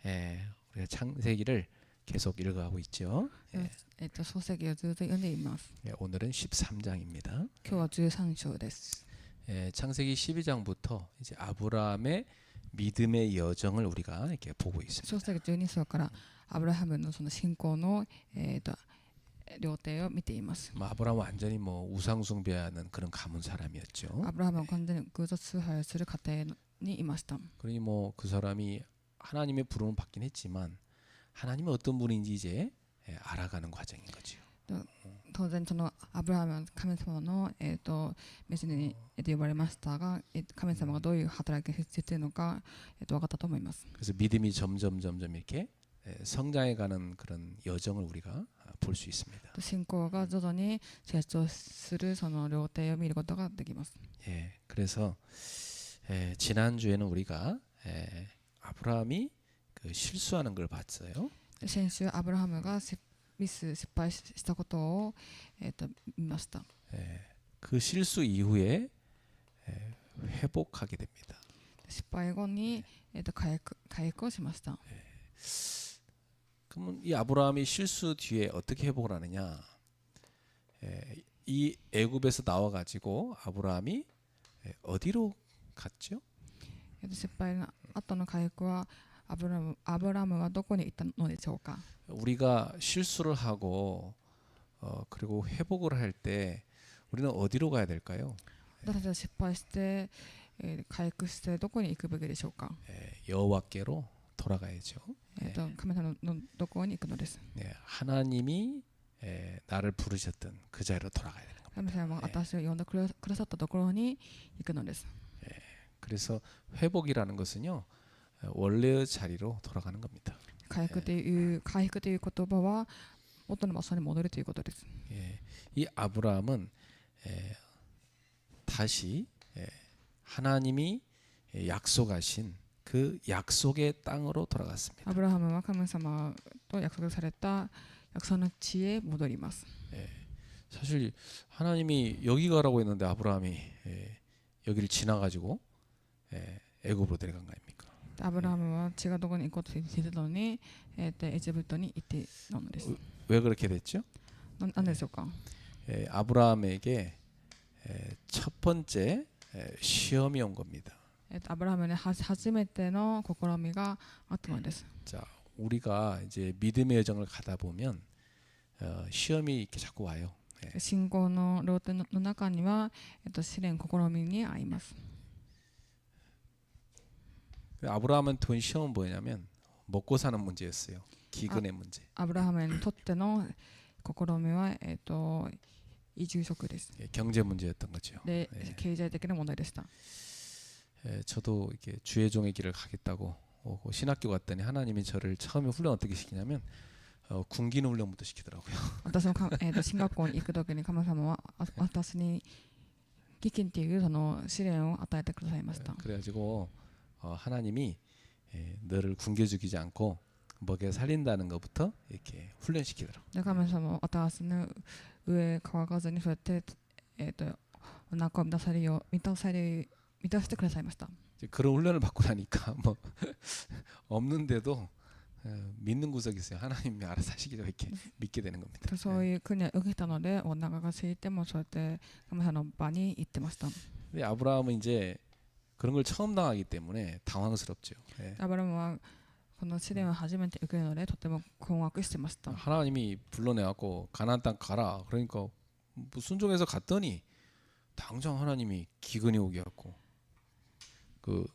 우리가 창세기를 계속 읽어가고 있죠. 漱石をずっと読んでいます。 오늘은 13장입니다. 今日は13章です。 창세기 12장부터 이제 아브라함의 믿음의 여정을 우리가 이렇게 보고 있습니다. 漱石12章からアブラハムのその信仰の料亭を見ています。 아브라함은 완전히 뭐 우상 숭배하는 그런 가문 사람이었죠. アブラハムは完全に偶像崇拝をする家庭にいました。 그러니 뭐 그 사람이 하나님의 부름을 받긴 했지만 하나님이 어떤 분인지 이제 알아가는 과정인 거죠. 当然そのアブラハムは神様の召しに呼ばれましたが、神様がどういう働きをしているのか分かったと思います。 그래서 믿음이 점점 이렇게 성장해가는 그런 여정을 우리가 볼 수 있습니다. 信仰が徐々に成長するその料亭を見ることができます。 그래서 지난 주에는 우리가 아브라함이 그 실수하는 걸 봤어요. 先週アブラハムが失敗したことを見ました。 그 실수 이후에 회복하게 됩니다. 失敗後に回復をしました。 그러면 이 아브라함이 실수 뒤에 어떻게 회복을 하느냐? 이 애굽에서 나와 가지고 아브라함이 어디로 갔죠? 失敗の後の回復はアブラムはどこに行ったのでしょうか。 우리가 실수를 하고 그리고 회복을 할 때 우리는 어디로 가야 될까요? 私たちは失敗して回復してどこに行くべきでしょうか。 여호와께로 돌아가야죠. 神様のどこに行くのです。 하나님이 나를 부르셨던 그 자리로 돌아가야 되는 겁니다. 神様が私を呼んでくださったところに行くのです。 그래서 회복이라는 것은요 원래의 자리로 돌아가는 겁니다. 回復という言葉は元の場所に戻るということです。 이 아브라함은 다시 하나님이 약속하신 그 약속의 땅으로 돌아갔습니다. アブラハムは神様と約束された約束の地へ戻ります。 사실 하나님이 여기 가라고 했는데 아브라함이 여기를 지나가지고 애굽으로 내려간 거 아닙니까? アブラハムは違うところに行こうとしていたのに、エジプトに行ってなのです。 왜 그렇게 됐죠? なんでしょうか。 아브라함에게 첫 번째 시험이 온 겁니다. アブラハムに初めての試みがあったのです。 자, 우리가 이제 믿음의 여정을 가다 보면 시험이 이렇게 자꾸 와요. 信仰のローテの中には、試練試みに遭います。 아브라함한테 온 시험은 뭐냐면 먹고 사는 문제였어요. 기근의 문제. アブラハムにとっての試みは、移住職です。 경제 문제였던 거죠. で、経済的な問題でした。 저도 이렇게 주의 종의 길을 가겠다고 신학교 갔더니 하나님이 저를 처음에 훈련 어떻게 시키냐면 굶기는 훈련부터 시키더라고요. 私も進学校に行くときに神様は私に飢饉っていうその試練を与えてくださいました。 그래가지고 하나님이 너를 굶겨 죽이지 않고 먹여 살린다는 것부터 이렇게 훈련시키더라고요. 神様は私の上乾かずにそうやってお腹を満たしてくださいました。 그런 훈련을 받고 나니까 뭐 없는데도 믿는 구석이 있어요. 하나님이 알아서 하시기로 이렇게 믿게 되는 겁니다. そういう国を受けたのでお腹が空いてもそうやって神様の場に行ってました。 근데 아브라함은 이제 그런 걸 처음 당하기 때문에 당황스럽죠. アブラムはこの試練を初めて受けるのでとても困惑してました。 하나님이 불러내갖고 가나안 땅 가라. 그러니까 뭐 순종해서 갔더니 당장 하나님이 기근이 오게 갖고 그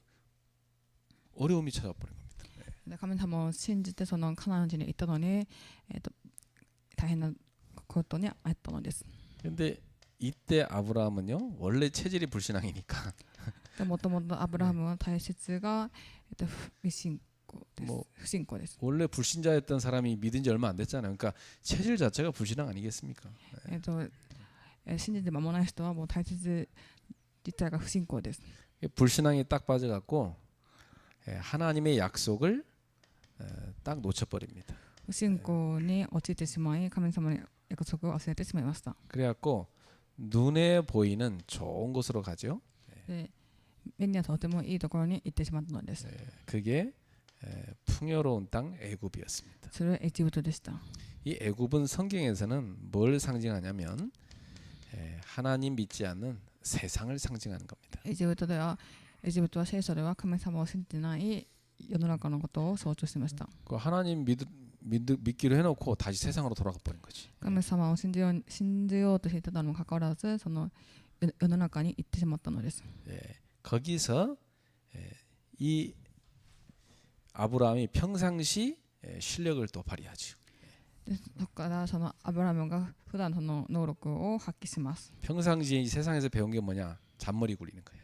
어려움이 찾아버린 겁니다. 神様を信じてそのカナン地に行ったのに、大変なことにあったのです。 근데 이때 아브라함은요 원래 체질이 불신앙이니까 もともとアブラハムは体質が、不信仰です。 뭐 不信仰です。 원래 불신자였던 사람이 믿은 지 얼마 안 됐잖아요. 그러니까 체질 자체가 불신앙 아니겠습니까? 信じて間もない人はもう体質自体が不信仰です。 불신앙에 딱 빠져갖고 하나님의 약속을 딱 놓쳐버립니다. 不信仰に陥ってしまい神様の約束を忘れてしまいました。 그래갖고 눈에 보이는 좋은 곳으로 가죠. で目にはとてもいいところに行ってしまったのです。 그게 풍요로운 땅 애굽이었습니다. それはエジプトでした。 이 애굽은 성경에서는 뭘 상징하냐면 하나님 믿지 않는 세상을 상징하는 겁니다. エジプトは聖書では神様を信じない世の中のことを象徴していました。 그 하나님 믿기로 해놓고 다시 세상으로 돌아가 버린 거지. 神様を信じようとしていたのにもかかわらず、その世の中に行ってしまったのです。 거기서 이 아브라함이 평상시 실력을 또 발휘하죠. でそこからそのアブラムが普段その能力を発揮します。 평상시에 이 세상에서 배운 게 뭐냐? 잔머리 굴리는 거예요.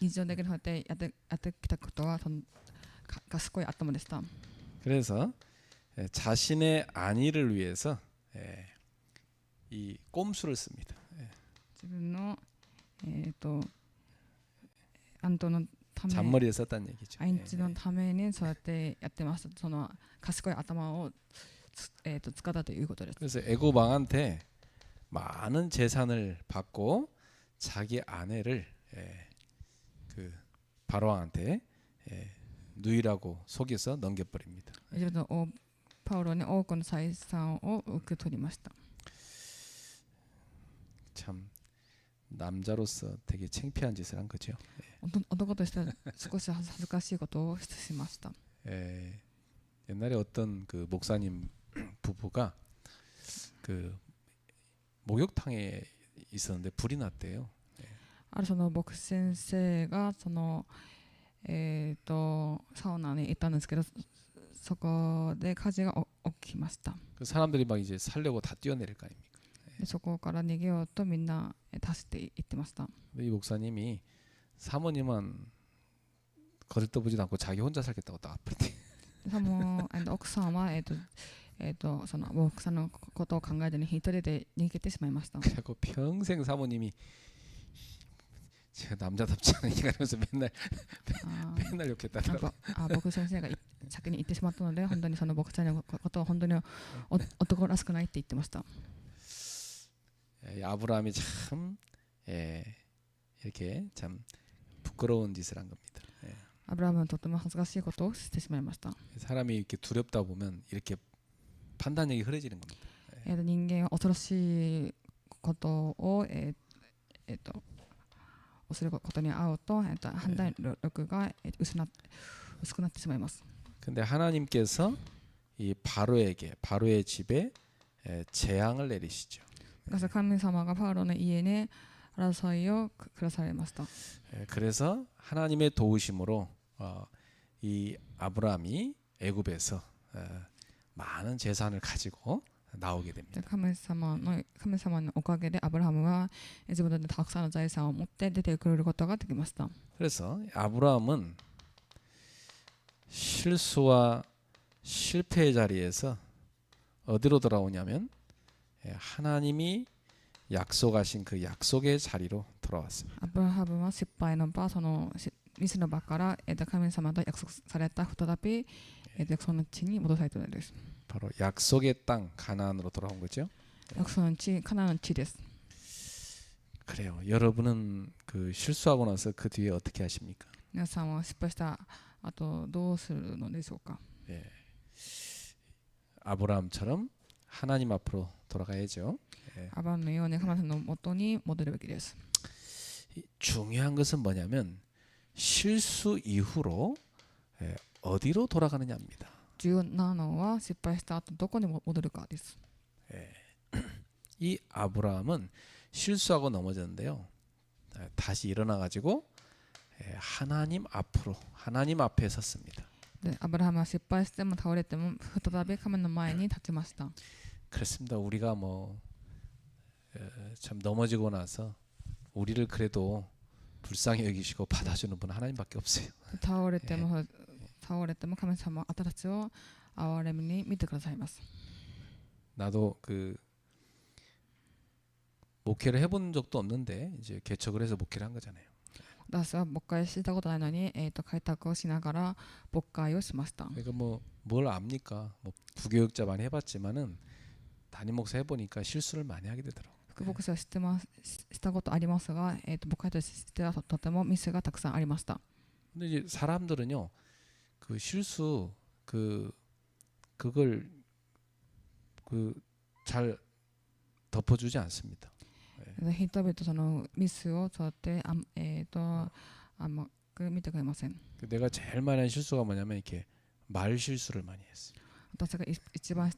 日常的にこうやってやってきたことはがすごい頭でした。 그래서 자신의 안위를 위해서 이 꼼수를 씁니다. 自分の安藤のため 잔머리를 썼다는 얘기죠. 愛知のためにそうやってやってます。その賢い頭を使ったということです。 그래서 애굽 왕한테 많은 재산을 받고 자기 아내를 그 바로 왕한테 누이라고 속여서 넘겨버립니다. エジプトのパウロに多くの財産を受け取りました。 참 남자로서 되게 창피한 짓을 한 거죠. 男としては少し恥ずかしいことをしました。 옛날에 어떤 그 목사님 부부가 그 목욕탕에 있었는데 불이 났대요. あるその牧師先生がそのサウナに行ったんですけど、そこで火事が起きました。 그 사람들이 막 이제 살려고 다 뛰어내릴 거 아닙니까? でそこから逃げようとみんな助けて行ってました。 근데 이 목사님이 사모님은 거들떠보지도 않고 자기 혼자 살겠다고 딱 앞으로 さも奥さんはその牧師さんのことを考えずに一人で逃げてしまいました。 그래갖고 평생 사모님이 제가 남자답지 않은 인간이면서 맨날 あ 맨날 なん 욕했다더라고. か牧師先生が先に行ってしまったので、本当にその牧師さんのことを本当に男らしくないって言ってました。 아브라함이 참 이렇게 참 부끄러운 짓을 한 겁니다. アブラムはとても恥ずかしいことをしてしまいました。 사람이 이렇게 두렵다 보면 이렇게 판단력이 흐려지는 겁니다. 人間は恐ろしいことをすることに遭うと、判断力が薄くなってしまいます。 근데 하나님께서 이 바로의 집에 재앙을 내리시죠. だから神様がパウロの家に争いを下されました。 그래서 하나님의 도우심으로 이 아브라함이 애굽에서 많은 재산을 가지고 나오게 됩니다. 神様のおかげでアブラハムは自分でたくさんの財産を持って出てくることができました。 그래서 아브라함은 실수와 실패의 자리에서 어디로 돌아오냐면 하나님이 약속하신 그 약속의 자리로 돌아왔습니다. アブラハムは失敗の場、そのミスの場から神様と約束された再び約束の地に戻されたのです。 바로 약속의 땅 가나안으로 돌아온 거죠. 約束の地、カナンの地です。 그래요. 여러분은 그 실수하고 나서 그 뒤에 어떻게 하십니까? 皆さんは失敗した後どうするのでしょうか。 아브라함처럼 하나님 앞으로 돌아가야죠. アブラハムのように神様の元に戻るべきです。 중요한 것은 뭐냐면 실수 이후로 어디로 돌아가느냐입니다. 重要なのは失敗した後どこに戻るかです。 이 아브라함은 실수하고 넘어졌는데요. 다시 일어나 가지고 하나님 앞에 섰습니다. でアブラハムは失敗しても倒れても再び神の前に立ちました。 그렇습니다. 우리가 참 넘어지고 나서 우리를 그래도 불쌍히 여기시고 받아주는 분은 하나님밖에 없어요. 倒れても神様は私を憐れみに見てくださいます。 나도 그 목회를 해본 적도 없는데 이제 개척을 해서 목회를 한 거잖아요. 私は牧会したことないのに、開拓をしながら牧会をしました。 그러니까 뭘 압니까? 부교육자 많이 해봤지만은 담임 목사 해보니까 실수를 많이 하게 되더라고. 副牧師はしたことありますが、牧会としてはとてもミスがたくさんありました。 근데 이제 사람들은요, 그 실수 그걸 그 잘 덮어주지 않습니다. 人々そのミスをそうやってあんまく見てくれません。 내가 제일 많이 한 실수가 뭐냐면 이렇게 말 실수를 많이 했어요. 私が一番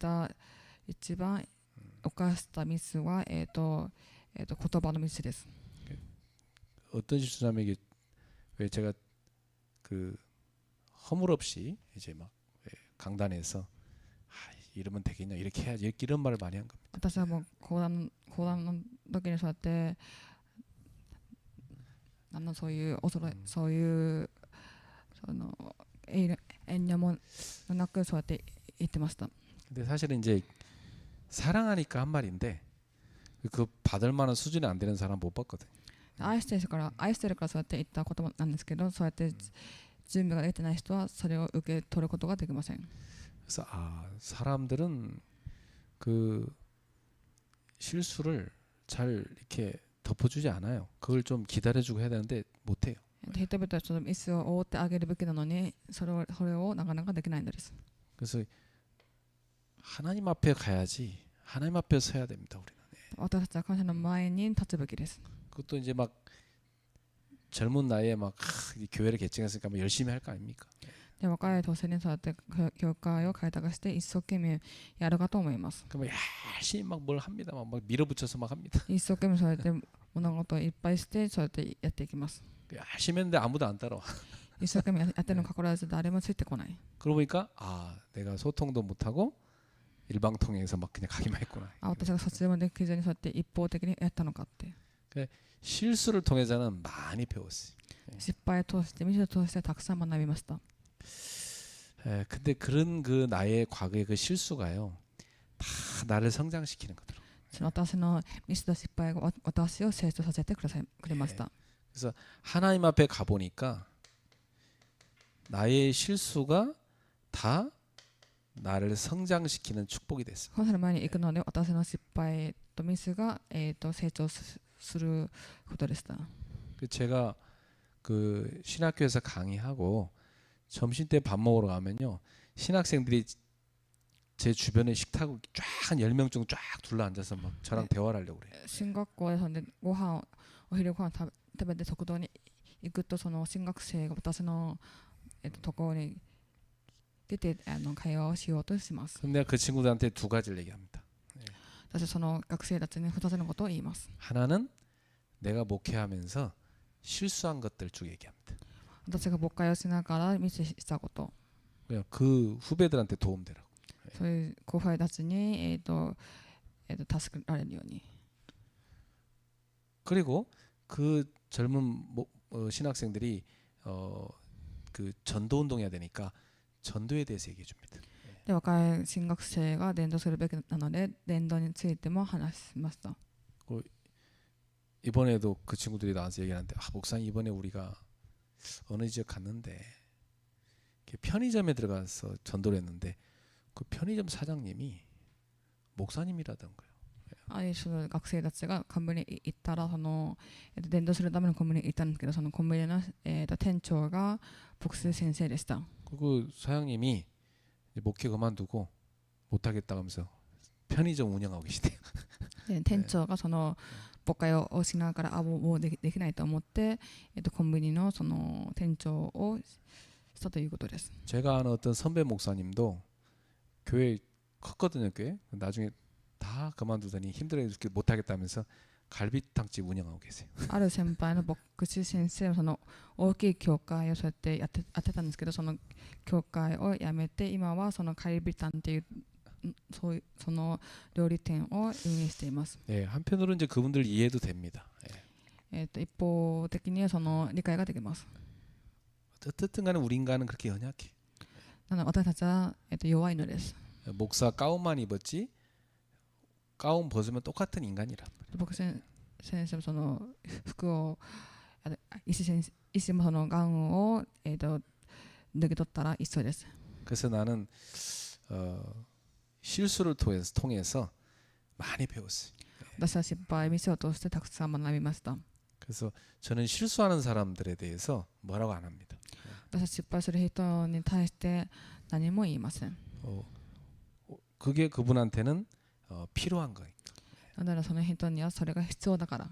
犯したミスは言葉のミスです。 어떤 실수냐면 이게 왜 제가 그 허물없이 이제 막 강단에서 이러면 되겠냐 이렇게 해야지 이런 말을 많이 한 겁니다. 私はもう講談の時にそうやってそういうそういうその遠慮もなくそうやって言ってました。 근데 사실은 이제 사랑하니까 한 말인데 그 받을 만한 수준이 안 되는 사람 못 봤거든. 愛してるからそうやって言った言葉なんですけど、そうやって準備ができてない人はそれを受け取ることができません。 그래서 사람들은 그 실수를 잘 이렇게 덮어주지 않아요. 그걸 좀 기다려주고 해야 되는데 못해요. 人々はちょっとミスを覆ってあげるべきなのにそれをなかなかできないんです。 그래서 하나님 앞에 가야지. 하나님 앞에 서야 됩니다. 우리는. 私たちは神様の前に立つべきです。 그것도 이제 막 젊은 나이에 막 교회를 개척했으니까 뭐 열심히 할 거 아닙니까? で若い年にそうやって教会を開拓して一生懸命やるかと思います。 그러면 열심히 막 뭘 합니다. 막 밀어붙여서 막 합니다. 一生懸命そうやって物事をいっぱいしてそうやってやっていきます。 열심히 했는데 아무도 안 따라와. 一生懸命やってるのにかかわらず誰もついてこない。 그러고 보니까 내가 소통도 못하고 일방통행해서 막 그냥 가기만 했구나. 私が卒業もできずにそうやって一方的にやったのかって。 실수를 통해서는 많이 배웠어요. 失敗を通してミスを通してたくさん学びました。 근데 그런 그 나의 과거의 그 실수가요, 다 나를 성장시키는 거더라고요. その私のミスと失敗が私を成長させてくれました。 그래서 하나님 앞에 가 보니까 나의 실수가 다 나를 성장시키는 축복이 됐습니다. 神様の前に行くので私の失敗とミスが成長することでした。 제가 그 신학교에서 강의하고 점심 때 밥 먹으러 가면요, 신학생들이 제 주변에 식탁 쫙 한 10명 정도 쫙 둘러 앉아서 막 저랑 대화를 하려고 그래요. 進学校でお昼ご飯食べて食堂に行くとその進学生が私のところに出て会話をしようとします。 그럼 내가 그 친구들한테 두 가지를 얘기합니다. 私はその学生たちに2つのことを言います。 하나는 내가 목회하면서 실수한 것들 쭉 얘기합니다. 私が牧会をしながらミスしたこと、 그냥 그 후배들한테 도움되라고. そういう後輩たちに助けられるように。 그리고 그 젊은 신학생들이 그 전도 운동해야 되니까 전도에 대해서 얘기해 줍니다. で若い進学生が伝道するべきなので伝道についても話しました。 이번에도 그 친구들이 나와서 얘기하는데 목사님 이번에 우리가 어느 지역 갔는데 편의점에 들어가서 전도를 했는데 그 편의점 사장님이 목사님이라던 거예요. その学生たちがコンビニに行ったらその伝道するためのコンビニに行ったんですけど、そのコンビニの店長が牧師先生でした。 그 사장님이 목회 그만두고 못하겠다 하면서 편의점 운영하고 계시대요. で店長がその牧会をしながらもうできないと思って、コンビニのその店長をしたということです。 제가 아는 어떤 선배 목사님도 교회 컸거든요. 꽤 나중에 다 그만두더니 힘들어 죽게 못하겠다면서 갈비탕집 운영하고 계세요. ある先輩の牧師先生はその大きい教会をそうやってやってたんですけど、その教会を辞めて今はそのカリビタンっていうその料理店を運営しています。 네, 한편으로 이제 그분들 이해도 됩니다.一方的にその理解ができます。 어쨌든 간에 우리 인간은 그렇게 연약해. なので私たちは弱いのです。 목사 가운만 입었지 가운 벗으면 똑같은 인간이란 말이에요. 牧師先生もその服を医師もそのガウンを脱ぎ取ったら一緒です。 그래서 나는 실수를 통해서 많이 배웠어요. 私は失敗ミスを通してたくさん学びました。 그래서 저는 실수하는 사람들에 대해서 뭐라고 안 합니다. 私は失敗する人に対して何も言いません。 그게 그분한테는 필요한 거예요. だからその人にはそれが必要だから、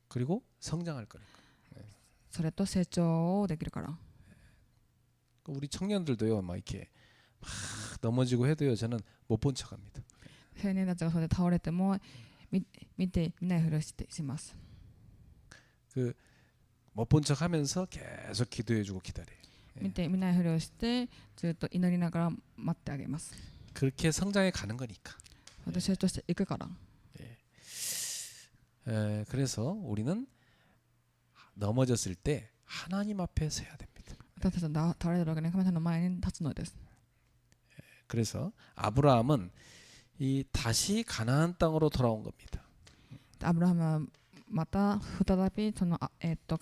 그리고 성장할 거니까. それと成長できるから。 우리 청년들도요, 막 이렇게 막 넘어지고 해도요, 저는 못 본 척합니다. 青年たちがそれで倒れても見ないふりをします。 그 못 본 척하면서 계속 기도해주고 기다려요. 見ないふりをしてずっと祈りながら待ってあげます。 그렇게 성장해 가는 거니까. それで成長していくから。 그래서 우리는 넘어졌을 때 하나님 앞에 서야 됩니다. 私たちは倒れた時に神様の前に立つのです。 그래서 아브라함은 이 다시 가나안 땅으로 돌아온 겁니다. アブラハムはまた再びそのカ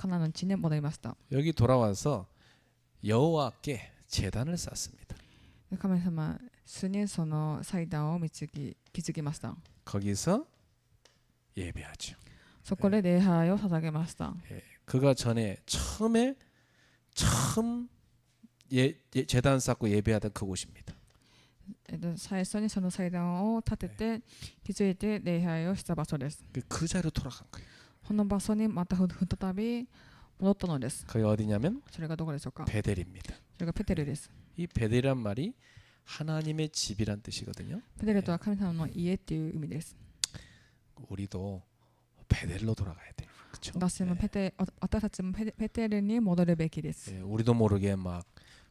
ナンの地に戻りました。 여기 돌아와서 여호와께 제단을 쌓습니다. で神様にその祭壇を築きました。 거기서 예배하죠. そこで礼拝を捧げました。 그가 전에 처음 제단 쌓고 예배하던 그곳입니다. 最初にその祭壇を立てて築いて礼拝をした場所です。 그 자리로 돌아간 거예요. この場所にまた再び戻ったのです。 거기 어디냐면 それがどこでしょうか。 베델입니다. それがペテルです。 이 베델이란 말이 하나님의 집이란 뜻이거든요. ペテルとは神様の家っていう意味です。 우리도 베델로 돌아가야 돼요. 그렇죠? 私たちもペテルに戻るべきです。 우리도 모르게 막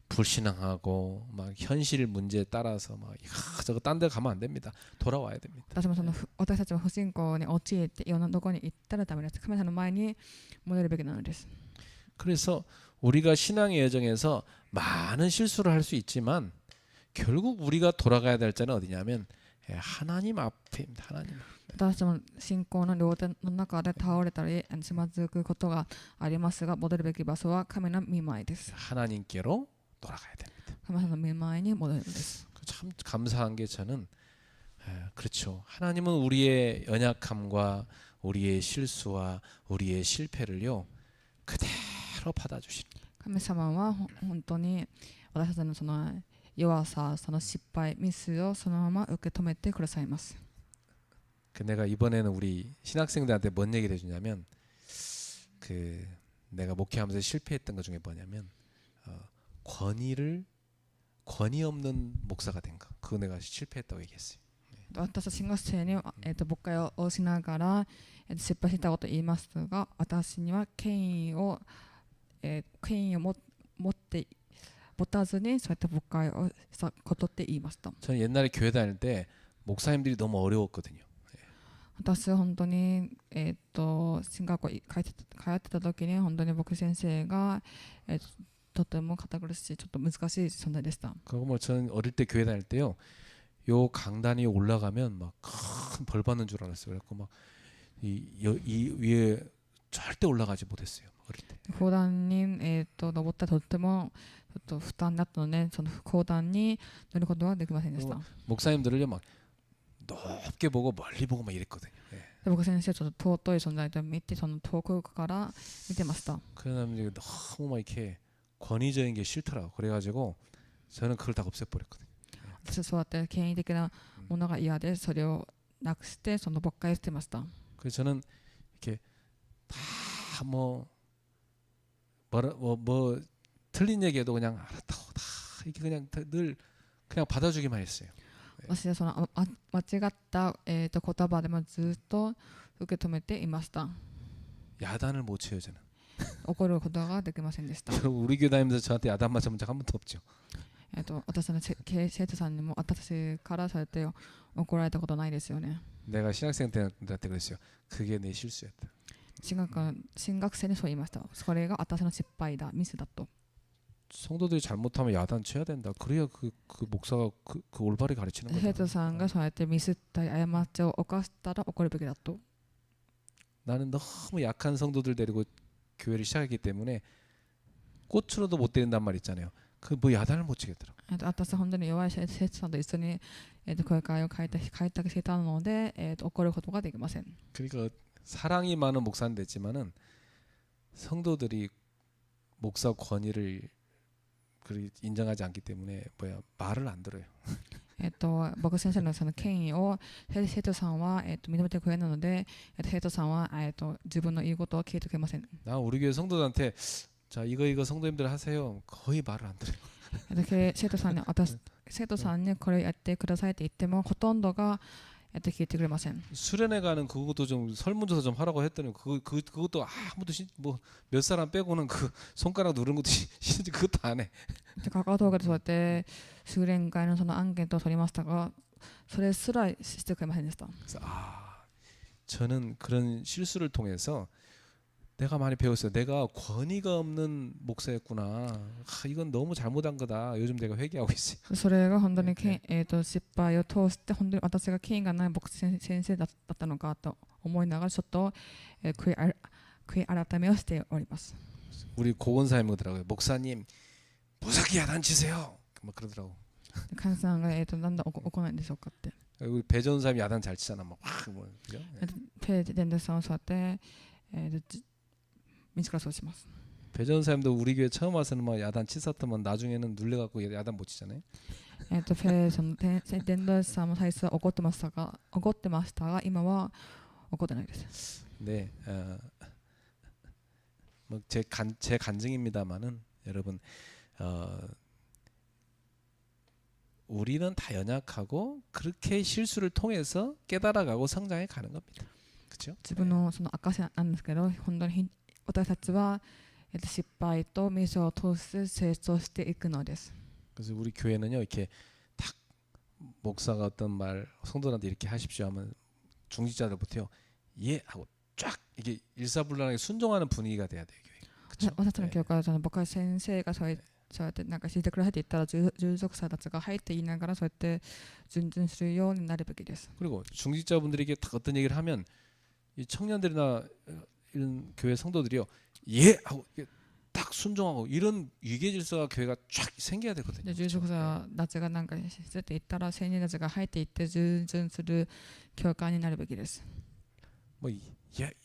불신앙하고 막 현실 문제에 따라서 막 저거 딴 데 가면 안 됩니다. 돌아와야 됩니다. 私たちも不信仰に陥っていろんなところに行ったらダメです。神様の前に戻るべきなのです。 그래서 우리가 신앙의 여정에서 많은 실수를 할 수 있지만 결국 우리가 돌아가야 될 자는 어디냐면 하나님 앞입니다. 하나님 앞. 私たちも信仰の両手の中で倒れたりつまずくことがありますが、戻るべき場所は神の御前です。 하나님께로 돌아가야 됩니다. 神様の御前に戻るのです。 참 감사한 게 저는 그렇죠. 하나님은 우리의 연약함과 우리의 실수와 우리의 실패를요 그대로 받아주십니다. 神様は本当に私たちのその弱さ、その失敗、ミスをそのまま受け止めてくださいます。 내가 이번에는 우리 신학생들한테 뭔 얘기를 해주냐면 그 내가 목회하면서 실패했던 것 중에 뭐냐면 권위 없는 목사가 된 거. 그거 내가 실패했다고 얘기했어요. 私たち進学生に牧会をしながら失敗したことを言いますが、私には権威を持たずにそういった牧会をしたことって言いました。 저는 옛날에 교회 다닐 때 목사님들이 너무 어려웠거든요. 私は本当に進学校通ってた時に本当に牧師先生がとても堅苦しいちょっと難しい存在でした。 그거 뭐 저는 어릴 때 교회 다닐 때요. 요 강단이 올라가면 막 큰 벌 받는 줄 알았어요. 그래서 막 이 위에 절대 올라가지 못했어요. 어릴 때. 講談に登ったらとてもちょっと負担だったので、その講談に乗ることはできませんでした。 목사님들을요 막 높게 보고 멀리 보고 막 이랬거든요. 예. で僕先生ちょっと尊い存在と見てその遠くから見てました。 그다음에 너무 막 이렇게 권위적인 게 싫더라고. 그래가지고 저는 그걸 다 없애버렸거든요. 私はそうやって権威的なものが嫌でそれをなくしてその牧会をしてました。 그래서 저는 이렇게 다 뭐 틀린 얘기해도 그냥 알았다고 다 이렇게 그냥 늘 그냥 받아주기만 했어요. 私はその間違った言葉でもずっと受け止めていました。 야단을 못 쳐요 저는. 怒ることができませんでした。 우리 교회 다니면서 저한테 야단 맞은 적 한 번도 없죠. 私の生徒さんにも私からそうやって怒られたことないですよね。 내가 신학생들한테 그랬어요. 그게 내 실수였다. 進学生にそう言いました。それが私の失敗だ、ミスだと。 성도들이 잘못하면 야단 쳐야 된다. 그래야 그 목사가 그 올바르게 가르치는 거다. 生徒さんがそうやってミスったり過ちを犯したら怒るべきだと。 나는 너무 약한 성도들 데리고 교회를 시작했기 때문에 꽃으로도 못 때린단 말 있잖아요. 그 뭐 야단을 못 치겠더라. 私は本当に弱い生徒さんと一緒に声会を開拓していたので、怒ることができません。 그러니까 사랑이 많은 목사는 됐지만은 성도들이 목사 권위를 그 인정하지 않기 때문에 말을 안 들어요. 僕先生のその権威を生徒さんは認めてくれないので、生徒さんは自分の言うことを聞いてくれません。 나 우리 교회 성도들한테 자 이거 성도님들 하세요. 거의 말을 안 들어요. 生徒さんに生徒さんにこれやってくださいって言ってもほとんどが聞いてくれません。 수련회 가는 그것도 좀 설문조사 좀 하라고 했더니 그것도 아무도 뭐 몇 사람 빼고는 그 손가락 누르는 것도 싫은지 그것도 안 해. カカオトークでそうやって修練会のそのアンケートを取りましたが、それすらしてくれませんでした。 그래서 저는 그런 실수를 통해서 내가 많이 배웠어요. 내가 권위가 없는 목사였구나. 이건 너무 잘못한 거다. 요즘 내가 회개하고 있어요. それが本当に失敗を通して本当に私が権威がない牧師先生だったのかと思いながらちょっと悔い改めをしております。 우리 고건사님 그러더라고요. 목사님 무섭게 야단치세요. 막 그러더라고. カンさんがなんだ行ないんでしょうかって。 우리 배전사님 야단 잘 치잖아. 막 그죠? ペデンデさんをそうやって自らそうします。 배전사님도 우리 교회 처음 와서는 막 야단 치었더만 나중에는 눌려갖고 야단 못 치잖아요. その伝道師さんも最初は怒ってましたが今は怒ってないです。 네, 제 간증입니다만은 여러분, 우리는 다 연약하고 그렇게 실수를 통해서 깨달아가고 성장해 가는 겁니다. 그렇죠? 自分のその証なんですけど、本当に私たちは失敗とミスを通して成長していくのです。 그래서 우리 교회는요 이렇게 딱 목사가 어떤 말 성도들한테 이렇게 하십시오 하면 중직자들부터요 예 하고 쫙 이게 일사불란하게 순종하는 분위기가 돼야 돼요. 그렇죠? 私たちの教会は僕は先生がそうやってなんか聞いてくださいって言ったら従属者たちが入って言いながらそうやって順々するようになるべきです。 그리고 중직자분들에게 딱 어떤 얘기를 하면 이 청년들이나 이런 교회 성도들이요 예 하고 딱 순종하고 이런 위계 질서가 교회가 쫙 생겨야 되거든요. 従属者たちがなんかしてって言ったら青年たちが入っていって順々する教会になるべきです。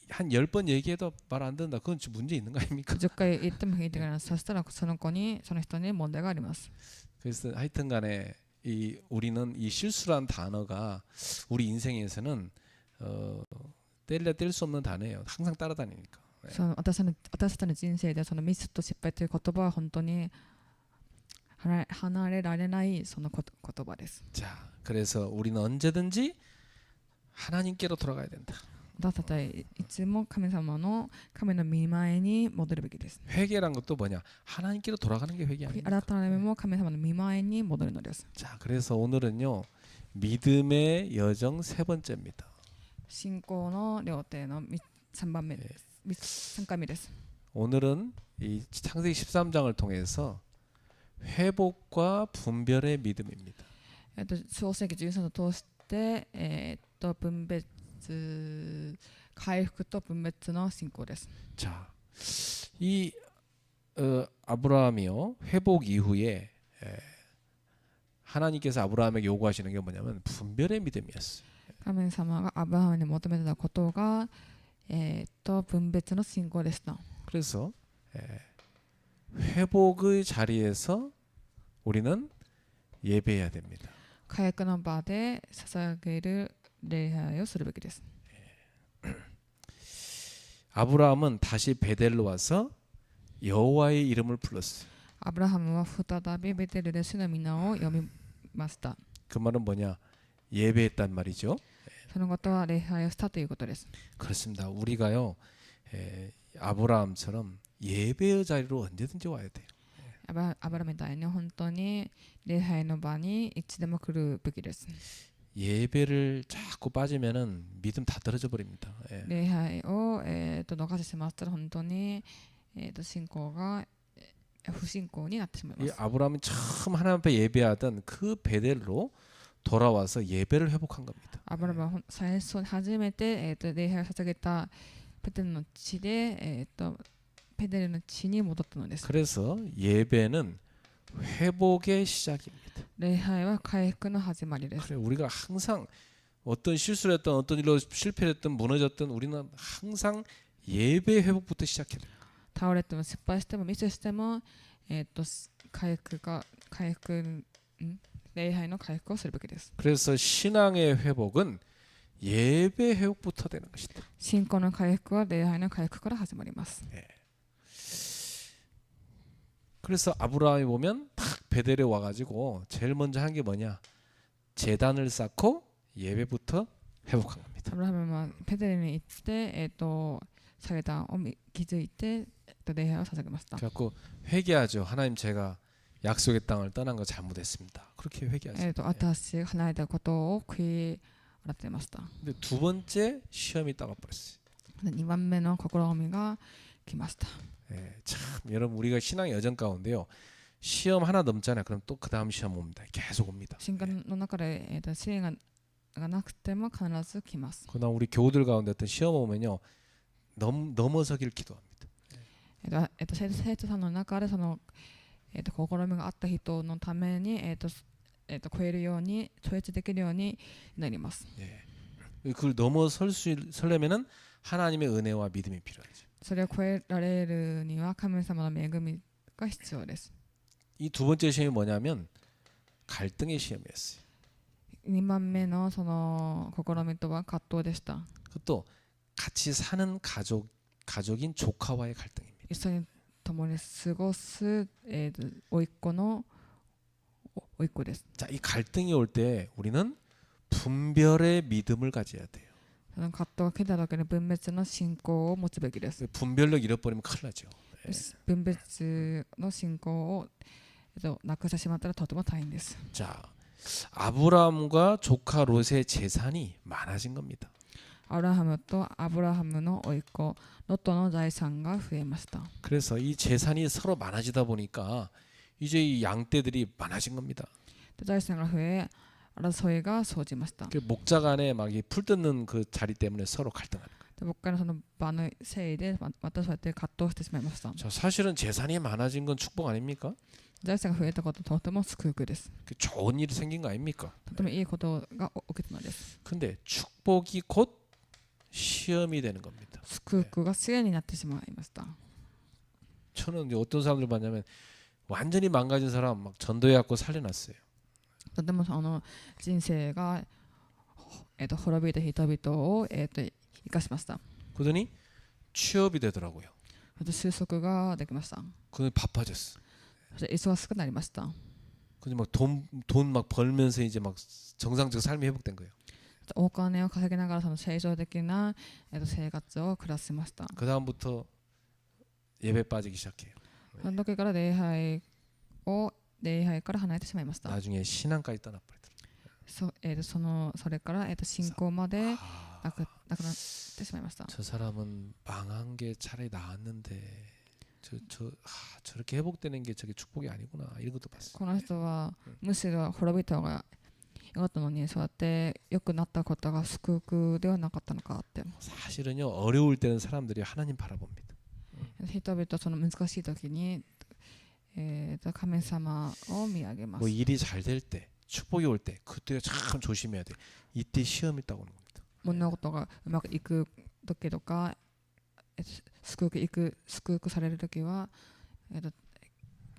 한 10번 얘기해도 말 안 듣는다. 그건 문제 있는 거 아닙니까? 10回言っても聞いてくれない。そしたらその人に問題があります。 그래서 하여튼간에 우리는 이 실수란 단어가 우리 인생에서는 뗄래야 뗄 수 없는 단어예요. 항상 따라다니니까. その私たちの人生でそのミスと失敗という言葉は本当に離れられないその言葉です。 자, 그래서 우리는 언제든지 하나님께로 돌아가야 된다. 私たちはいつも神の御前に戻るべきです。 회개란 것도 뭐냐? 하나님께로 돌아가는 게 회개 아닙니까? 改めも神様の御前に戻るのです。 자, 그래서 오늘은요 믿음의 여정 세 번째입니다. 信仰の料亭の3番目です。3回目です。 오늘은 이 창세기 13장을 통해서 회복과 분별의 믿음입니다. 創世記13を通して分別回復と分別の信仰です。 자, 이 아브라함이요 회복 이후에 하나님께서 아브라함에게 요구하시는 게 뭐냐면 분별의 믿음이었어요. 神様がアブラハムに求めてたことが分別の信仰でした。 그래서 회복의 자리에서 우리는 예배해야 됩니다. 回復の場で捧げる礼拝をするべきです。 아브라함은 다시 베델로 와서 여호와의 이름을 불렀어요. アブラハムは再びベテルで主の皆を読みました。 그 말은 뭐냐? 예배했단 말이죠. そのことは礼拝をしたということです。 그렇습니다. 우리가요 아브라함처럼 예배의 자리로 언제든지 와야 돼요. アブラハムみたいに本当に礼拝の場にいつでも来るべきです。 예배를 자꾸 빠지면은 믿음 다 떨어져 버립니다. 礼拝を逃してしまったら本当に信仰が不信仰になってしまいま 이 す。 아브라함이 처음 하나님 앞에 예배하던 그 베델로 돌아와서 예배를 회복한 겁니다. アブラハムは最初初めて礼拝を捧げたペテルの地でペテルの地に戻ったのです。 그래서 예배는 회복의 시작입니다. 礼拝は回復の始まりです。 그래 우리가 항상 어떤 실수를 했던 어떤 일로 실패를 했던 무너졌던 우리는 항상 예배 회복부터 시작해야 돼요. 倒れても失敗してもミスしても回復が回復礼拝の回復をするべきです。 그래서 신앙의 회복은 예배 회복부터 되는 것이다. 信仰の回復は礼拝の回復から始まります。 그래서 아브라함이 보면 딱 베델에 와가지고 제일 먼저 한 게 뭐냐? 제단을 쌓고 예배부터 회복한 겁니다. アブラハムはペテルに行って、祭壇を築いて、礼拝を捧げました。 그래갖고 회개하죠. 하나님 제가 약속의 땅을 떠난 거 잘못했습니다. 그렇게 회개하죠. 私が離れたことを悔い改めました。 근데 두 번째 시험이 따가버렸어요. 2番目の試みが来ました。 참 여러분 우리가 신앙 여정 가운데요. 시험 하나 넘잖아요. 그럼 또 그 다음 시험 옵니다. 계속 옵니다. 信仰の中で、試練がなくても必ず来ます。 그러나 우리 교우들 가운데 어떤 시험 오면요. 넘어서길 기도합니다. 生徒さんの中でその、試みがあった人のために、超えるように超越できるようになります。 그걸 설려면은 하나님의 은혜와 믿음이 필요하죠. それを超えられるには神様の恵みが必要です。 이 두 번째 시험이 뭐냐면 갈등의 시험이었어요. 2番目のその試みとは葛藤でした。 그것도 같이 사는 가족인 조카와의 갈등입니다. 一緒に共に過ごす、甥っ子の甥っ子です。 자, 이 갈등이 올 때 우리는 분별의 믿음을 가져야 돼요. その葛藤が来た時に分別の信仰を持つべきです。 분별력 잃어버리면 큰일 나죠. 分別の信仰を、なくしてしまったらとても大変です。 자, 아브라함과 조카 롯의 재산이 많아진 겁니다. アブラハムとアブラハムの甥っ子ロトの財産が増えました。 그래서 이 재산이 서로 많아지다 보니까 이제 이 양떼들이 많아진 겁니다. 財産が増え争いが生じました。 그 목자 간에 막 풀 뜯는 그 자리 때문에 서로 갈등하는 거예요. で僕からその場のせいでまたそうやって葛藤してしまいました。 자, 사실은 재산이 많아진 건 축복 아닙니까? 財産が増えたこととても祝福です。 좋은 일이 생긴 거 아닙니까? とてもいいことが起きたのです。 근데 축복이 곧 시험이 되는 겁니다. 祝福が試練になってしまいました。 저는 이제 어떤 사람들 봤냐면 완전히 망가진 사람 막 전도해 갖고 살려놨어요. とてもその人生が、滅びた人々を、生かしました。 그러더니 취업이 되더라고요. 就職ができました。 그 바빠졌어. そして忙しくなりました。 근데 막 돈 막 벌면서 이제 막 정상적 삶이 회복된 거예요. お金を稼ぎながらその正常的な、生活を暮らしました。 그 다음부터 예배 빠지기 시작해요. その時から礼拝から離れてしまいました。 나중에 신앙까지 떠나버리더라고요. それから、信仰までなくなってしまいました。 저 사람은 망한 게 차라리 나았는데 저렇게 회복되는 게 저게 축복이 아니구나 이런 것도 봤어요. この人はむしろ滅びた方がよかったのにそうやって良くなったことが祝福ではなかったのかって。 사실은요 어려울 때는 사람들이 하나님 바라봅니다. 人々その難しい時に、神様を見上げます。 뭐 일이 잘 될 때, 축복이 올 때, 그때 참 조심해야 돼. 이때 시험이 있다고 하는 겁니다. 物事がうまくいく時とか、祝福される時は、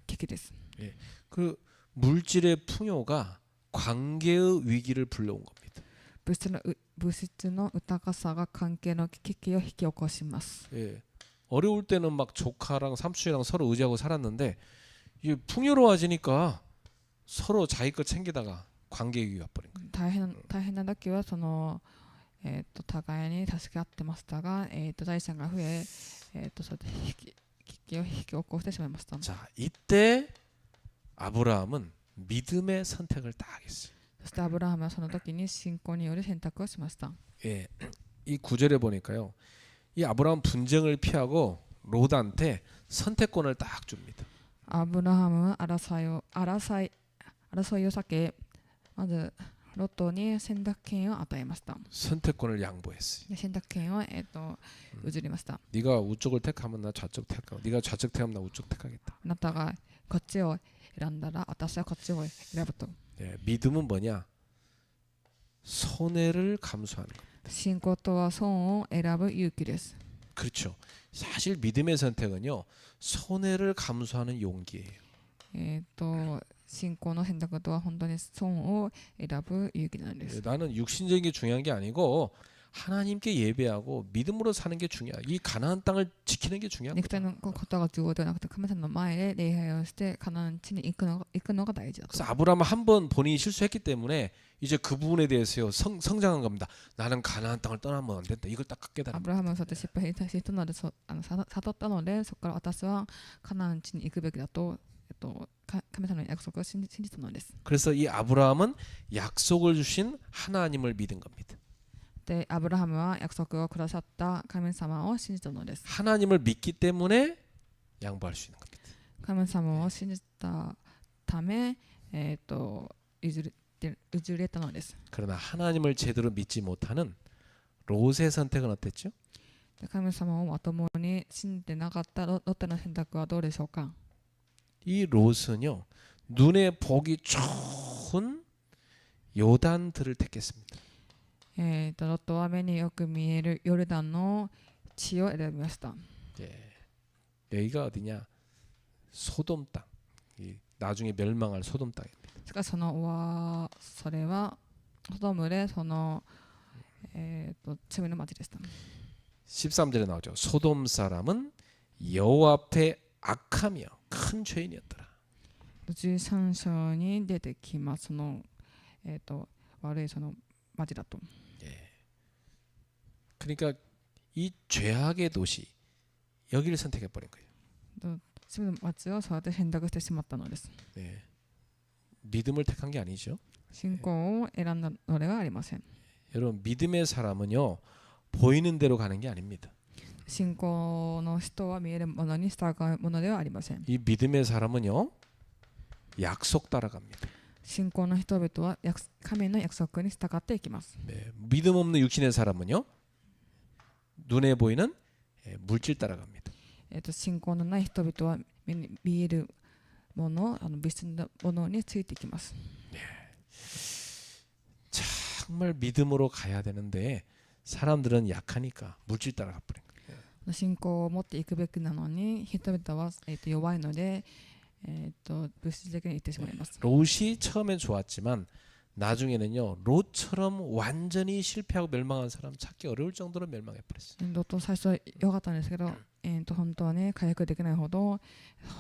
危機です。 그 물질의 풍요가 관계의 위기를 불러온 겁니다. 物質の豊かさが関係の危機を引き起こします。 예. 어려울 때는 막 조카랑 삼촌이랑 서로 의지하고 살았는데 이게 풍요로워지니까 서로 자기 것 챙기다가 관계 위기가 와버린 거예요. 大変な時はその、互いに助け合ってましたが、財産が増え、そうやって危機を引き起こしてしまいました。 자, 이때 아브라함은 믿음의 선택을 딱 했어요. そしてアブラハムはその時に信仰による選択をしました。 예. 이 구절에 보니까요. 이 아브라함 분쟁을 피하고 롯한테 선택권을 딱 줍니다. アブラハムは争いを避け、まずロトに選択権を与えました。 선택권을 양보했어요. 選択権を、譲りました。 네가 우쪽을 택하면 나 좌쪽 택하고 네가 좌측 택하면 나 우쪽 택하겠다. あなたがこっちを選んだら私はこっちを選ぶと。 예, 믿음은 뭐냐? 손해를 감수하는 겁니다. 信仰とは損を選ぶ勇気です。 그렇죠. 사실 믿음의 선택은요 손해를 감수하는 용기예요. 信仰の選択とは本当に損を選ぶ勇気なんです。 나는 육신적인 게 중요한 게 아니고 하나님께 예배하고 믿음으로 사는 게 중요해. 이 가나안 땅을 지키는 게 중요한 肉体 거야. のことが重要ではなくて神様の前で礼拝をしてカナン地に行くのが大事だと。 그래서 아브라함은 한 번 본인이 실수했기 때문에 이제 그 부분에 대해서 성장한 겁니다. 나는 가나안 땅을 떠나면 안 된다. 이걸 딱 깨달은 アブラハムはそうやって失敗したので悟ったので、そこから私はカナン地に行くべきだと、神様の約束を信じたのです。 그래서 이 아브라함은 약속을 주신 하나님을 믿은 겁니다. で、アブラハムは約束をくださった神様を信じたのです。 하나님을 믿기 때문에 양보할 수 있는 겁니다. 神様を信じたため、譲れたのです。 그러나 하나님을 제대로 믿지 못하는 롯의 선택은 어땠죠? で、神様をまともに信じてなかったロッテの選択はどうでしょうか。 이 롯은요 눈에 보기 좋은 요단들을 택했습니다. ロットは目によく見えるヨルダンの地を選びました。 예. 여기가 어디냐? 소돔 땅. 나중에 멸망할 소돔 땅입니다. しかしそれはソドムで罪の町でした。 13절에 나오죠. 소돔 사람은 여호와 앞에 악하며 큰 죄인이었더라. 13章に出てきます。悪い町だと。 그러니까 이 죄악의 도시 여기를 선택해 버린 거예요. 罪の町をそうやって選択してしまったのです。 네. 믿음을 택한 게 아니죠. 信仰を選んだのではありません。 여러분 믿음의 사람은요 보이는 대로 가는 게 아닙니다. 信仰の人は見えるものに従うものではありません。 이 믿음의 사람은요 약속 따라갑니다. 信仰の人々は神の約束に従っていきます。 네. 믿음 없는 육신의 사람은요 눈에 보이는 물질 따라갑니다. 信仰のない人々は目に見えるもの、物質のものについていきます。 정말 믿음으로 가야 되는데 사람들은 약하니까 물질 따라가 버린 거예요. 信仰を持っていくべきなのに人々は弱いので、物質的にいってしまいます。 롯이 처음엔 좋았지만 나중에는요 롯처럼 완전히 실패하고 멸망한 사람 찾기 어려울 정도로 멸망해 버렸어요. ロット最初は良かったんですけど、本当はね回復できないほど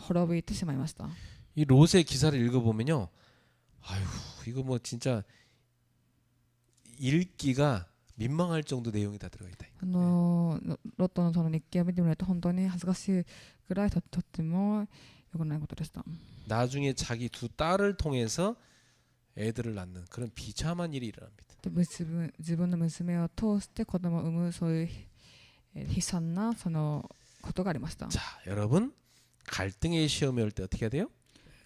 滅びてしまいました。 이 롯의 기사를 읽어보면요, 아유 이거 뭐 진짜 읽기가 민망할 정도 내용이 다 들어가 있다. ロットのその日記を見てみると本当に恥ずかしいぐらいとっても良くないことでした。 나중에 자기 두 딸을 통해서 애들을 낳는 그런 비참한 일이 일어납니다. で自分の娘を通して子供を産むそういう悲惨なそのことがありました。 자, 여러분 갈등의 시험이 올 때 어떻게 해야 돼요?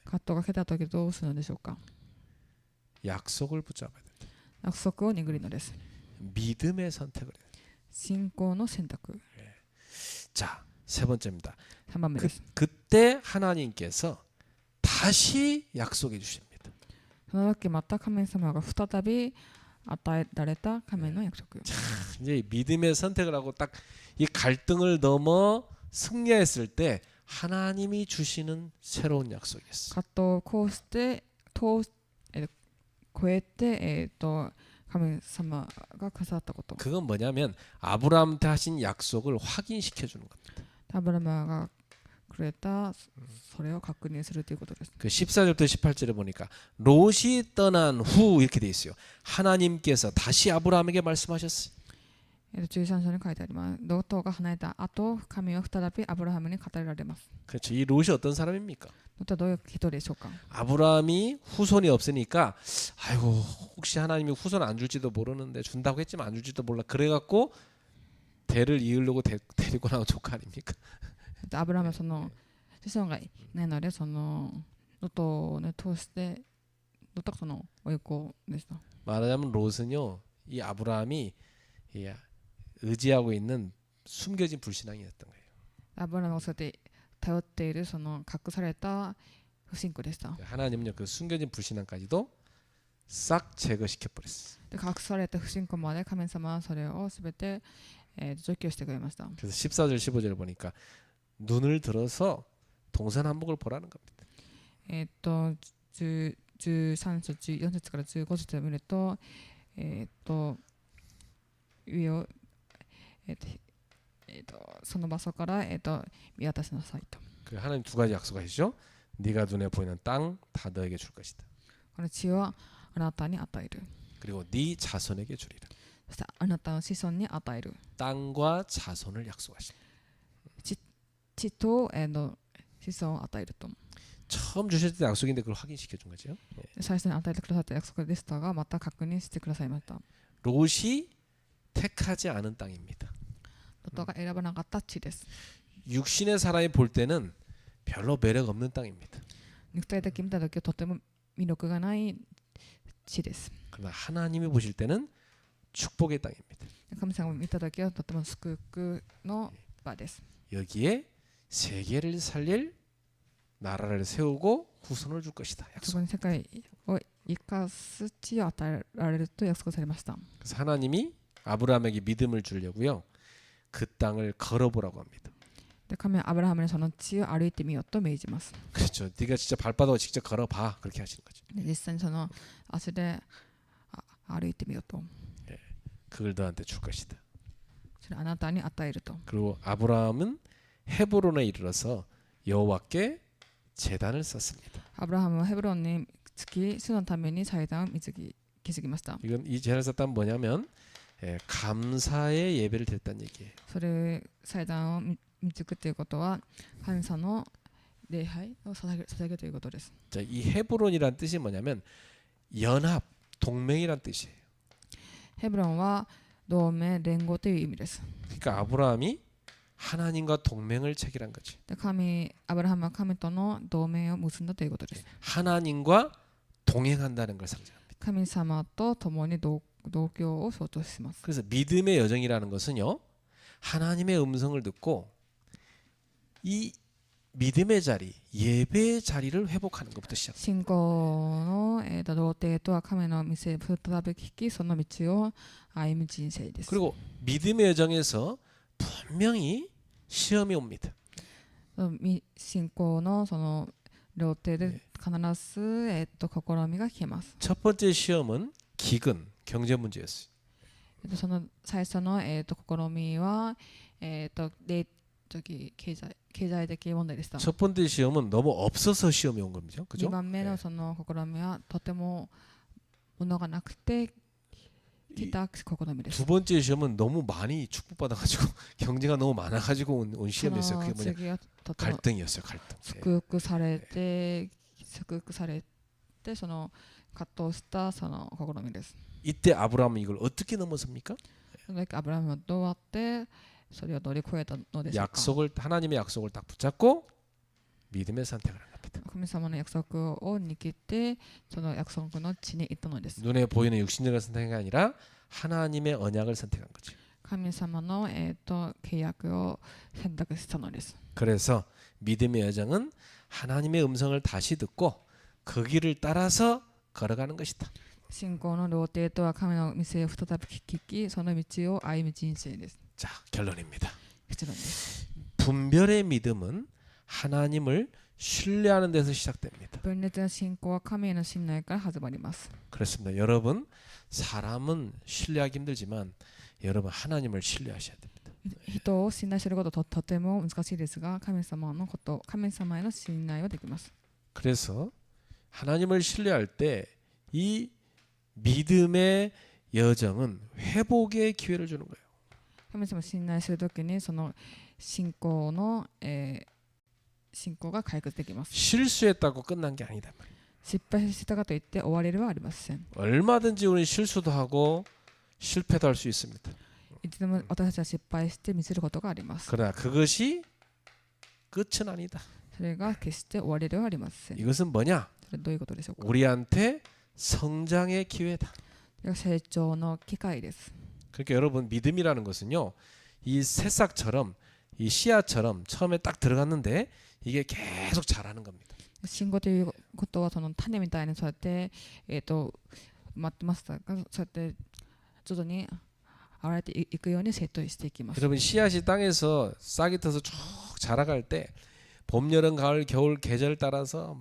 葛藤が来た時どうするのでしょうか。 약속을 붙잡아야 돼요. 約束を握るのです。 믿음의 선택을 해요. 信仰の選択。 자, 세 번째입니다. 3番目です。 그때 하나님께서 다시 약속해 주십니다. その時また神様が再び与えられた神の約束。 이제 믿음의 선택을 하고 딱 이 갈등을 넘어 승리했을 때 하나님이 주시는 새로운 약속이었어. 葛藤をこうして超えて、神様がくださったこと。 그건 뭐냐면 아브라함한테 하신 약속을 확인시켜 주는 겁니다. アブラマがくれたそれを確認するということです。 그 14절부터 18절에 보니까 롯이 떠난 후 이렇게 돼 있어요. 하나님께서 다시 아브라함에게 말씀하셨어요. 13章に書いてあります。ロトが離れた後、神は再びアブラハムに語られます。 그렇죠. 이 롯이 어떤 사람입니까? ロトはどういう人でしょうか。 아브라함이 후손이 없으니까 아이고 혹시 하나님이 후손 안 줄지도 모르는데 준다고 했지만 안 줄지도 몰라. 그래갖고 대를 이으려고 데리고 나온 조카 아닙니까? アブラハムはその子孫がいないので、そのロトを、通してロトがその親子でした。 말하자면 롯은요 이 아브라함이 의지하고 있는 숨겨진 불신앙이었던 거예요. アブラハムがそうやって頼っているその隠された不信仰でした。 하나님은요 그 숨겨진 불신앙까지도 싹 제거시켜 버렸어요. で隠された不信仰まで神様はそれをすべて、除去してくれました。 그래서 14절 15절을 보니까 눈을 들어서 동서남북을 보라는 겁니다. 13節14節から15節を見ると、上を、その場所から、見渡しなさいと。 그 하나님 두 가지 약속하시죠. 네가 눈에 보이는 땅 다 너에게 줄 것이다. この地はあなたに与える。 그리고 네 자손에게 주리라. そしてあなたの子孫に与える。 땅과 자손을 약속하십니다. 地と、子孫を与えると。 처음 주실 때 약속인데 그걸 확인시켜 준 거죠. 最初に与えてくださった約束でしたが、また確認してくださいました。 롯이 택하지 않은 땅입니다. ロトが選ばなかった地です。 육신의 사람이 볼 때는 별로 매력 없는 땅입니다. 肉体的に見た時はとても魅力がない地です。 그러나 하나님이 보실 때는 축복의 땅입니다. 神様を見た時はとても祝福の場です。 여기에 세계를 살릴 나라를 세우고 후손을 줄 것이다. そ 약속. こに世界を生かす地を与えられると約束されました。 그래서 하나님이 아브라함에게 믿음을 주려고요. 그 땅을 걸어보라고 합니다. で神はアブラハムにその地を歩いてみようと命じます。 그렇죠. 네가 진짜 발바닥으로 직접 걸어봐. 그렇게 하시는 거죠. で実際にその足で歩いてみようと。 그걸 너한테 줄 것이다. それあなたに与えると。 그리고 아브라함은 헤브론에 이르러서 여호와께 제단을 쌓습니다. アブラハムはヘブロンに着き、主のために祭壇を築きました。 이건 이 제단을 쌓다는 뭐냐면 감사의 예배를 드렸다는 얘기예요. それ祭壇を築くということは神様の礼拝を捧げるということです。 자, 이 헤브론이란 뜻이 뭐냐면 연합, 동맹이란 뜻이에요. ヘブロンは同盟連合という意味です。 그러니까 아브라함이 하나님과 동맹을 체결한 거지. でアブラハムは神との同盟を結んだということです。 하나님과 동행한다는 걸 상징합니다. 神様と共に同居を象徴します。 그래서 믿음의 여정이라는 것은요. 하나님의 음성을 듣고 이 믿음의 자리, 예배의 자리를 회복하는 것부터 시작. 信仰の、童貞とは神の店を再び聞き、その道を歩む人生です。 그리고 믿음의 여정에서 분명히 시험이 옵니다. 信仰のその料亭で必ず、試みが来ます。 첫 번째 시험은 기근, 경제 문제였어요. その最初の、試みは、経済的問題でした。 첫 번째 시험은 너무 없어서 시험이 온 겁니다. 2 그죠? 番目のその試みはとても物がなくて来た試みです。 두 번째 시험은 너무 많이 축복받아가지고 경제가 너무 많아가지고 온 そ 시험이었어요. の 그게 뭐냐? 次はとても 갈등이었어요. 갈등. 祝福されてその葛藤したその試みです。 이때 아브라함은 이걸 어떻게 넘어섭니까? その時アブラハムはどうやってそれを乗り越えたのでしょうか。 하나님의 약속을 딱 붙잡고 믿음의 선택을 한 겁니다. 神様の約束を握ってその約束の地に行ったのです。 눈에 보이는 육신적인 선택이 아니라 하나님의 언약을 선택한 거죠. 神様の、契約を選択したのです。 그래서 믿음의 여정은 하나님의 음성을 다시 듣고 그 길을 따라서 걸어가는 것이다. 信仰の料亭とは神の店を再び聞き、その道を歩む人生です。 자, 결론입니다. 結論です。 분별의 믿음은 하나님을 신뢰하는 데서 시작됩니다. 分裂の信仰は神への信頼から始まります。 그렇습니다. 여러분, 사람은 신뢰하기 힘들지만 여러분 하나님을 신뢰하셔야 됩니다. 人を信頼することとても難しいですが、神様への信頼はできます。 그래서 하나님을 신뢰할 때 이 믿음의 여정은 회복의 기회를 주는 거예요. 神様を信頼するときにその信仰が回復できます。 실수했다고 끝난 게 아니다. 失敗したかといって終われるはありません。 얼마든지 우리는 실수도 하고 실패도 할 수 있습니다. いつでも私たちは失敗して見せることがあります。 그러나 그것이 끝은 아니다. それが決して終わりではありません。 이것은 뭐냐? それどういうことでしょうか。 우리한테 성장의 기회다. 成長の機会です。 그러니까 여러분 믿음이라는 것은요. 이 새싹처럼 이 씨앗처럼 처음에 딱 들어갔는데 이게 계속 자라는 겁니다. 信仰ということはその種みたいにそうやって待ってましたが、そうやって徐々に現れていくように成長していきます。 여러분 씨앗이 땅에서 싹이 터서 쭉 자라갈 때 봄, 여름, 가을, 겨울 계절 따라서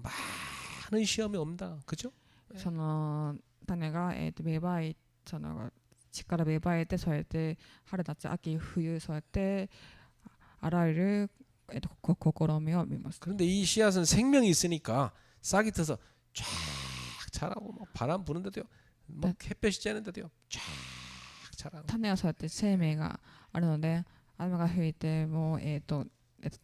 많은 시험이 옵니다. 그죠? その種が、芽生えその地から芽生えて、そうやって春夏秋冬そうやってあらゆる、試みを見ます。 그런데 이 씨앗은 생명이 있으니까 싹이 터서 쫙 자라고 막 바람 부는데도요. 막 햇볕이 쬐는데도요. 쫙 자라고. 種はそうやって生命があるので、雨が吹いても、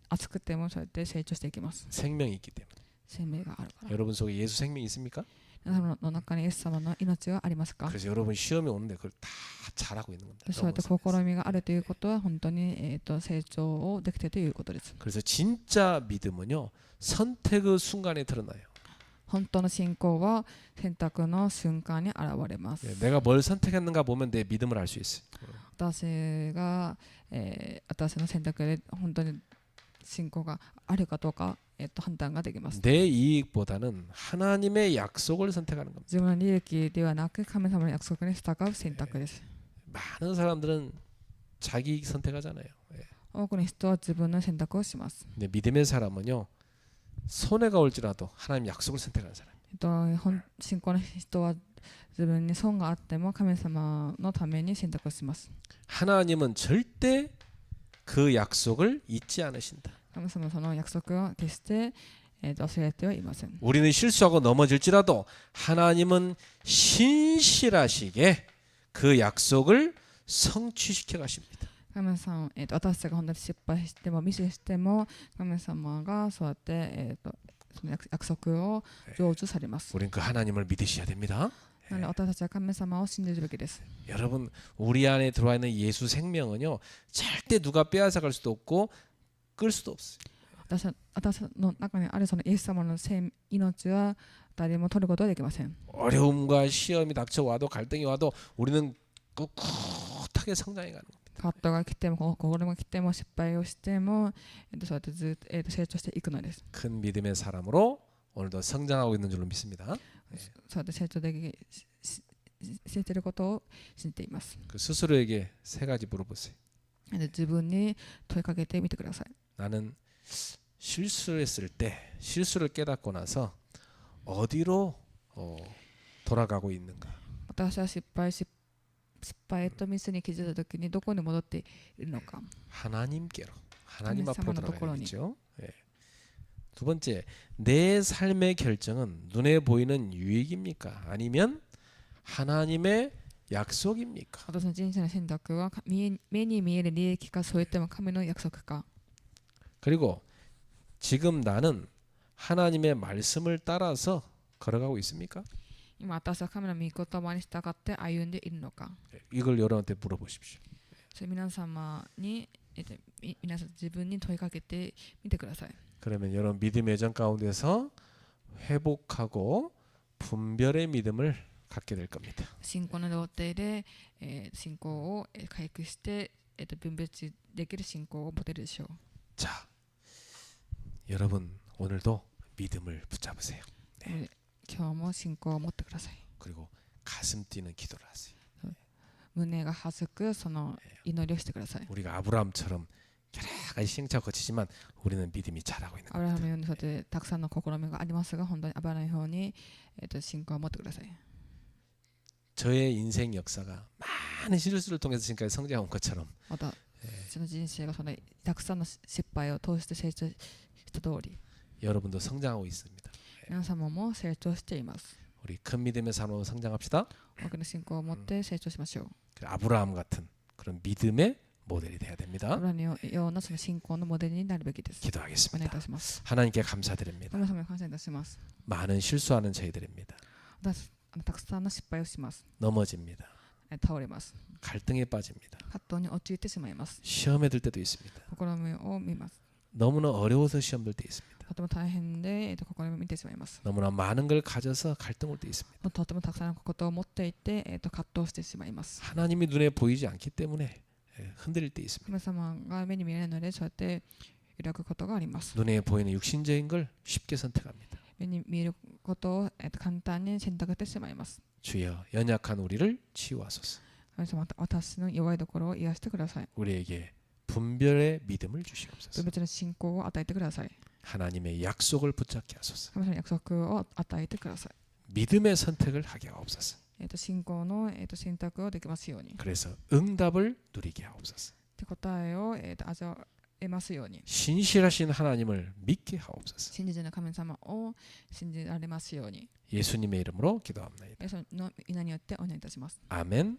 暑くてもそうやって成長していきます。 생명이 있기 때문에. 生命があるから。 여러분 속에 예수 생명이 있습니까? 皆様の中にイエス様の命はありますか？ 그래서 여러분 시험이 오는데 그걸 다 잘하고 있는 겁니다. そうやって試みがあるということは本当に、成長をできているということです。 그래서 진짜 믿음은요 선택의 순간에 드러나요. 本当の信仰は選択の瞬間に現れます。 내가 뭘 선택했는가 보면 내 믿음을 알 수 있어요. 私が、私の選択で本当に信仰があるかどうか、判断ができます。 내 이익보다는 하나님의 약속을 선택하는 겁니다. 自分の利益ではなく神様の約束に従う選択です。 많은 사람들은 자기 이익 선택하잖아요. 多くの人は自分の選択をします。 근데 믿음의 사람은요 손해가 올지라도 하나님 약속을 선택하는 사람. 信仰の人は自分に損があっても神様のために選択をします。 하나님은 절대 그 약속을 잊지 않으신다. 神様のその約束を決して、忘れてはいません。 우리는 실수하고 넘어질지라도 하나님은 신실하시게 그 약속을 성취시켜 가십니다. 神様、私たちが本当に失敗してもミスしても神様がそうやって、その約束を成就されます。 우리는 그 하나님을 믿으셔야 됩니다. なので私たちは神様を信じるべきです。 여러분 우리 안에 들어와 있는 예수 생명은요 절대 누가 빼앗아갈 수도 없고 끌 수도 없어요. 私の中にあるそのイエス様の命は誰も取ることはできません。 어려움과 시험이 닥쳐와도 갈등이 와도 우리는 꿋꿋하게 성장해 가는 겁니다. 葛藤が来ても心が来ても失敗をしても、そうやってずっと、成長していくのです。 큰 믿음의 사람으로 오늘도 성장하고 있는 줄로 믿습니다. そうやって成長できしていることを信じています。 그 스스로에게 세 가지 물어보세요. 自分に問いかけてみてください。 나는 실수했을 때 실수를 깨닫고 나서 어디로 돌아가고 있는가? 私は失敗とミスに気づいたときにどこに戻っているのか。 하나님께로 하나님 앞으로 하나님 돌아가야겠죠. 예. 두 번째, 내 삶의 결정은 눈에 보이는 유익입니까? 아니면 하나님의 약속입니까? 私の人生の選択は目に見える利益か、それとも神の約束か。 그리고 지금 나는 하나님의 말씀을 따라서 걸어가고 있습니까? 今私は神の御言葉に従って歩んでいるのか。 이걸 여러분한테 물어보십시오. それ皆様に、皆さん自分に問いかけてみてください。 그러면 여러분 믿음의 전 가운데서 회복하고 분별의 믿음을 갖게 될 겁니다. 信仰の動程で、信仰を回復して、分別できる信仰を持てるでしょう。 자, 여러분 오늘도 믿음을 붙잡으세요. 今日も信仰を持ってください。 그리고 가슴 뛰는 기도를 하세요. 胸が弾くその祈りをしてください。 우리가 아브라함처럼 여러 가지 시행착오 거치지만 우리는 믿음이 자라고 있는 アブラハム 겁니다. のようにそうやってたくさんの試みがありますが、本当にアブラハムのように、信仰を持ってください。 저의 인생 역사가 많은 실수를 통해서 지금까지 성장한 것처럼 また、その人生がそのたくさんの失敗を通して成長した通り、 여러분도 성장하고 있습니다. 皆様も成長しています。 우리 큰 믿음의 삶으로 성장합시다. 多くの信仰を持って成長しましょう。 아브라함 같은 그런 믿음의 모델이 돼야 ア 됩니다. ブラハムのようなその信仰のモデルになるべきです。お願いい 기도하겠습니다. たします。 하나님께 감사드립니다. 神様に感謝いたします。 많은 실수하는 저희들입니다. たくさんの失敗をします。 넘어집니다. 倒れます。 갈등에 빠집니다. 葛藤に陥ってしまいます。 시험에 들 때도 있습니다. 試みを見ます。 너무나 어려워서 시험 들 때 있습니다. とても大変で、試みを見てしまいます。 너무나 많은 걸 가져서 갈등 올 때 있습니다. とてもたくさんのことを持っていて、葛藤してしまいます。 하나님이 눈에 보이지 않기 때문에 흔들릴 때 있습니다. 神様が目に見えないので、そうやって揺らぐことがあります。 눈에 보이는 육신적인 걸 쉽게 선택합니다. 目に見えることを、簡単に選択してしまいます。 주여 연약한 우리를 치유하소서. 神様、私の弱いところを癒してください。 우리에게 분별의 믿음을 分 주시옵소서. 別の信仰を与えてください。 하나님의 약속을 붙잡게 하소서. 神様の約束を与えてください。 믿음의 선택을 하게 하옵소서. 信仰の選択をできますように。 그래서 응답을 누리게 하옵소서. で答えを味わえますように。 신실하신 하나님을 믿게 하옵소서. 信じての神様を信じられますように。 예수님의 이름으로 기도합니다. その皆によってお願いいたします。 아멘.